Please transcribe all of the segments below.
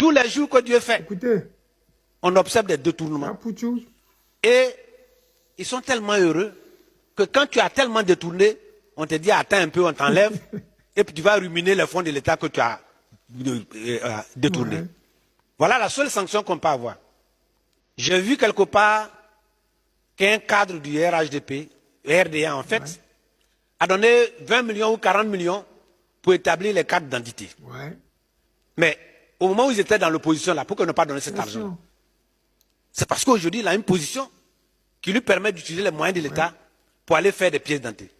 Tous les jours que Dieu fait, Écoutez, on observe des détournements. Apouchou, Et ils sont tellement heureux que quand tu as tellement détourné, on te dit attends un peu, on t'enlève, et puis tu vas ruminer les fonds de l'État que tu as détourné. ouais. Voilà la seule sanction qu'on peut avoir. J'ai vu quelque part qu'un cadre du RHDP, RDA en fait, Ouais. a donné 20 millions ou 40 millions pour établir les cartes d'identité. Ouais. Mais au moment où ils étaient dans l'opposition, là, pourquoi ne pas donner cet Bien argent? sûr. C'est parce qu'aujourd'hui, il a une position qui lui permet d'utiliser les moyens de l'État pour aller faire des pièces d'identité.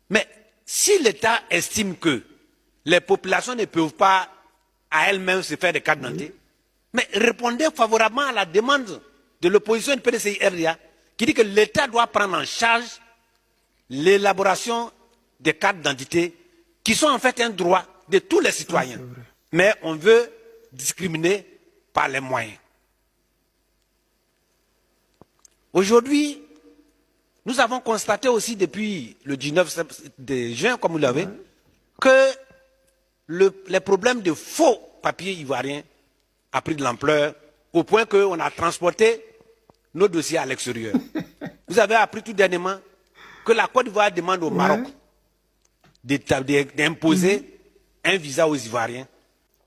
Mais si l'État estime que les populations ne peuvent pas à elles-mêmes se faire des cartes d'identité, mais répondez favorablement à la demande de l'opposition du PDCI RDA qui dit que l'État doit prendre en charge l'élaboration des cartes d'identité qui sont en fait un droit de tous les citoyens. c'est vrai. Mais on veut discriminer par les moyens. Aujourd'hui, nous avons constaté aussi depuis le 19 juin, comme vous l'avez, que les problèmes de faux papiers ivoiriens a pris de l'ampleur au point qu'on a transporté nos dossiers à l'extérieur. Vous avez appris tout dernièrement que la Côte d'Ivoire demande au Maroc d'imposer un visa aux Ivoiriens.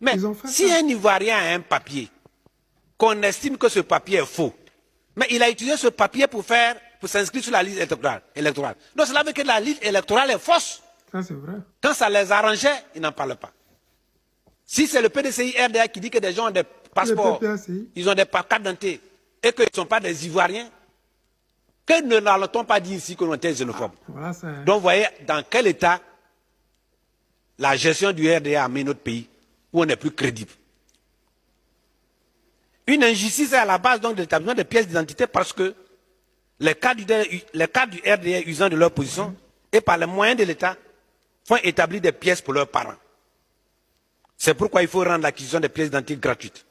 Mais Ils ont fait si ça. un Ivoirien a un papier, qu'on estime que ce papier est faux, mais il a utilisé ce papier pour s'inscrire sur la liste électorale. Donc cela veut dire que la liste électorale est fausse. Ça, c'est vrai. Quand ça les arrangeait, ils n'en parlent pas. Si c'est le PDCI RDA qui dit que des gens ont des passeports, PPACI. ils ont des cartes d'identité et qu'ils ne sont pas des Ivoiriens, que ne l'allons-on pas dire ici que l'on était xénophobe? Voilà, ça. Donc vous voyez dans quel état la gestion du RDA a mis notre pays, où on n'est plus crédible. Une injustice est à la base donc de l'établissement des pièces d'identité parce que les cadres du RDA usant de leur position et par les moyens de l'État font établir des pièces pour leurs parents. C'est pourquoi il faut rendre l'acquisition des pièces d'identité gratuite.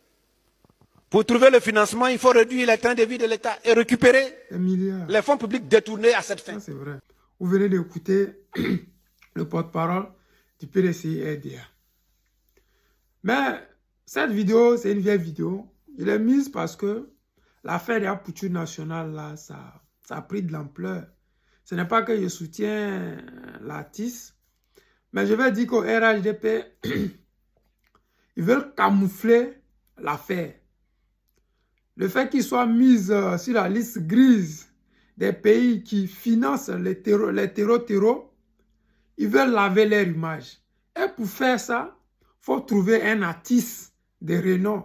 Pour trouver le financement, il faut réduire les trains de vie de l'État et récupérer Des milliards. les fonds publics détournés à cette fin. Ça, c'est vrai. Vous venez d'écouter le porte-parole du PDCI RDA. Mais cette vidéo, c'est une vieille vidéo. Je l'ai mise parce que l'affaire de la couture nationale, là, ça a pris de l'ampleur. Ce n'est pas que je soutiens l'artiste, mais je vais dire qu'au RHDP, ils veulent camoufler l'affaire. Le fait qu'ils soient mis sur la liste grise des pays qui financent les terreaux, ils veulent laver leur image. Et pour faire ça, il faut trouver un artiste de renom,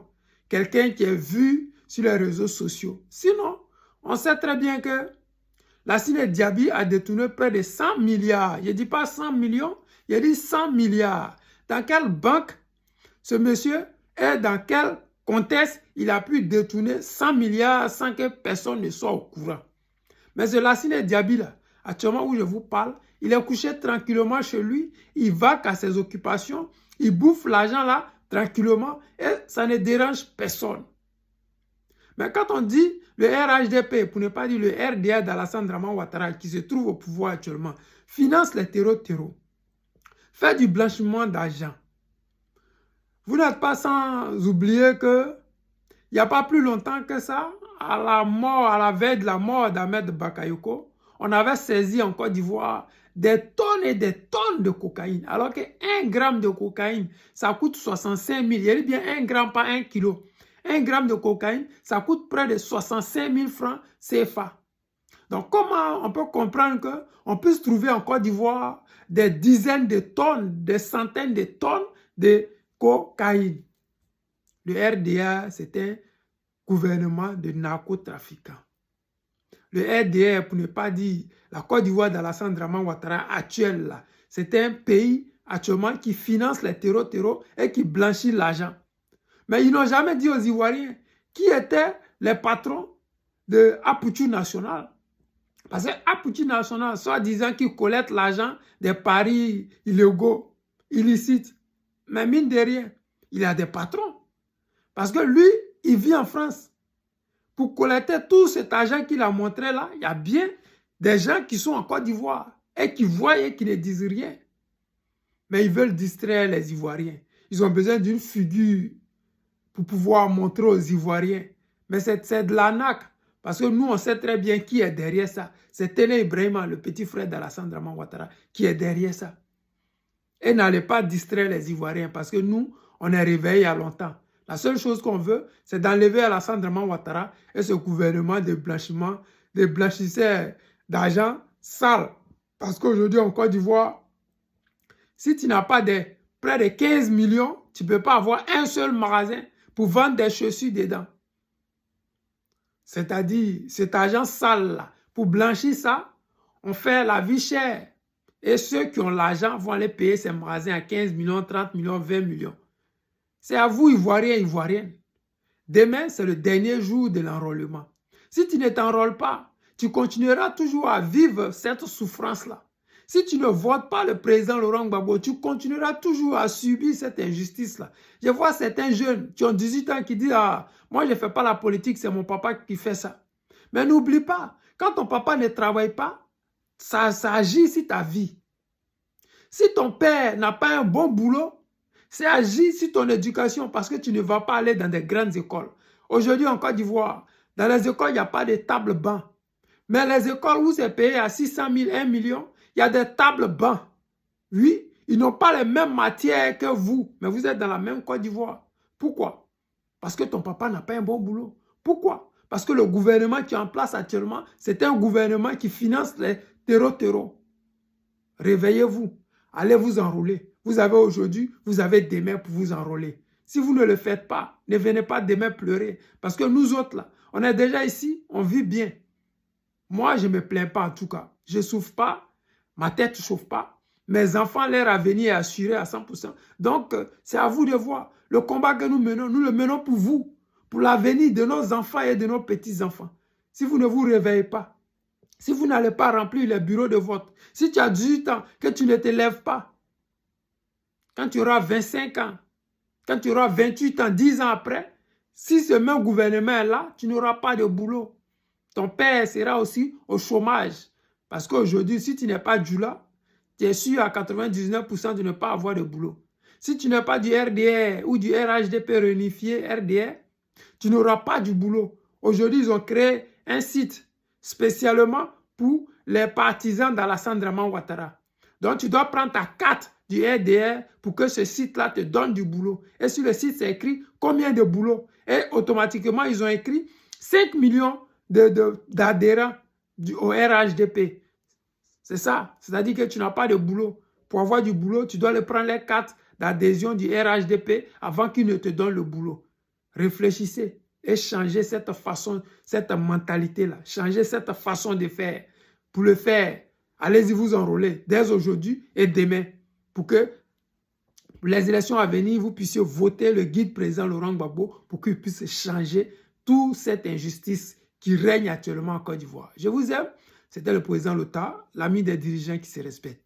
quelqu'un qui est vu sur les réseaux sociaux. Sinon, on sait très bien que Lassine Diaby a détourné près de 100 milliards. Je ne dis pas 100 millions, je dis 100 milliards. Dans quelle banque ce monsieur est, dans quel contexte il a pu détourner 100 milliards sans que personne ne soit au courant? Mais ce Lassine Diaby là, actuellement où je vous parle, il est couché tranquillement chez lui, il va qu'à ses occupations, il bouffe l'argent là tranquillement et ça ne dérange personne. Mais quand on dit le RHDP, pour ne pas dire le RDA d'Alassane Draman Ouattara, qui se trouve au pouvoir actuellement, finance les terreaux, fait du blanchiment d'argent. Vous n'êtes pas sans oublier que il n'y a pas plus longtemps que ça, à la veille de la mort d'Ahmed Bakayoko, on avait saisi en Côte d'Ivoire des tonnes et des tonnes de cocaïne. Alors que 1 gramme de cocaïne, ça coûte 65 000. Il y a bien 1 gramme, pas 1 kilo. 1 gramme de cocaïne, ça coûte près de 65 000 francs CFA. Donc, comment on peut comprendre qu'on puisse trouver en Côte d'Ivoire des dizaines de tonnes, des centaines de tonnes de cocaïne? Le RDA, c'est un gouvernement de narcotrafiquants. Le RDA, pour ne pas dire la Côte d'Ivoire d'Alassane Draman Ouattara actuelle, c'est un pays actuellement qui finance les terreaux et qui blanchit l'argent. Mais ils n'ont jamais dit aux Ivoiriens qui étaient les patrons de Apouchou National. Parce que Apouchou National, soi-disant qu'ils collectent l'argent des paris illégaux, illicites. Mais mine de rien, il a des patrons. Parce que lui, il vit en France. Pour collecter tout cet argent qu'il a montré là, il y a bien des gens qui sont en Côte d'Ivoire et qui voient et qui ne disent rien. Mais ils veulent distraire les Ivoiriens. Ils ont besoin d'une figure pour pouvoir montrer aux Ivoiriens. Mais c'est de l'arnaque. Parce que nous, on sait très bien qui est derrière ça. C'est Téné Ibrahima, le petit frère d'Alassane Draman Ouattara, qui est derrière ça. Et n'allez pas distraire les Ivoiriens parce que nous, on est réveillés il y a longtemps. La seule chose qu'on veut, c'est d'enlever Alassane Draman Ouattara et ce gouvernement de blanchiment, de blanchisseurs d'argent sale. Parce qu'aujourd'hui, en Côte d'Ivoire, si tu n'as pas près de 15 millions, tu ne peux pas avoir un seul magasin pour vendre des chaussures dedans. C'est-à-dire, cet argent sale-là, pour blanchir ça, on fait la vie chère. Et ceux qui ont l'argent vont aller payer ces magasins à 15 millions, 30 millions, 20 millions. C'est à vous, Ivoiriens et Ivoiriennes. Demain, c'est le dernier jour de l'enrôlement. Si tu ne t'enrôles pas, tu continueras toujours à vivre cette souffrance-là. Si tu ne votes pas le président Laurent Gbagbo, tu continueras toujours à subir cette injustice-là. Je vois certains jeunes qui ont 18 ans qui disent « Ah, moi je ne fais pas la politique, c'est mon papa qui fait ça. » Mais n'oublie pas, quand ton papa ne travaille pas, ça agit sur ta vie. Si ton père n'a pas un bon boulot, ça agit sur ton éducation parce que tu ne vas pas aller dans des grandes écoles. Aujourd'hui en Côte d'Ivoire, dans les écoles, il n'y a pas de table banc. Mais les écoles où c'est payé à 600 000, 1 million, il y a des tables bancs. Oui, ils n'ont pas les mêmes matières que vous, mais vous êtes dans la même Côte d'Ivoire. Pourquoi? Parce que ton papa n'a pas un bon boulot. Pourquoi? Parce que le gouvernement qui est en place actuellement, c'est un gouvernement qui finance les terreaux. Réveillez-vous, allez vous enrôler. Vous avez aujourd'hui, vous avez demain pour vous enrôler. Si vous ne le faites pas, ne venez pas demain pleurer. Parce que nous autres, là, on est déjà ici, on vit bien. Moi, je ne me plains pas en tout cas. Je ne souffre pas, ma tête ne chauffe pas. Mes enfants, leur avenir est assuré à 100%. Donc, c'est à vous de voir. Le combat que nous le menons pour vous, pour l'avenir de nos enfants et de nos petits-enfants. Si vous ne vous réveillez pas, si vous n'allez pas remplir les bureaux de vote, si tu as 18 ans, que tu ne te lèves pas, quand tu auras 25 ans, quand tu auras 28 ans, 10 ans après, si ce même gouvernement est là, tu n'auras pas de boulot. Ton père sera aussi au chômage. Parce qu'aujourd'hui, si tu n'es pas du là, tu es sûr à 99% de ne pas avoir de boulot. Si tu n'es pas du RDR ou du RHDP réunifié, RDR, tu n'auras pas du boulot. Aujourd'hui, ils ont créé un site spécialement pour les partisans d'Alassane Draman Ouattara. Donc, tu dois prendre ta carte du RDR pour que ce site-là te donne du boulot. Et sur le site, c'est écrit combien de boulot. Et automatiquement, ils ont écrit 5 millions d'adhérents au RHDP. C'est ça. C'est-à-dire que tu n'as pas de boulot. Pour avoir du boulot, tu dois le prendre les cartes d'adhésion du RHDP avant qu'ils ne te donnent le boulot. Réfléchissez et changez cette façon, cette mentalité-là. Changez cette façon de faire. Pour le faire, allez-y vous enrôler dès aujourd'hui et demain pour que les élections à venir, vous puissiez voter le guide président Laurent Gbagbo pour qu'il puisse changer toute cette injustice qui règne actuellement en Côte d'Ivoire. Je vous aime. C'était le président Lota, l'ami des dirigeants qui se respectent.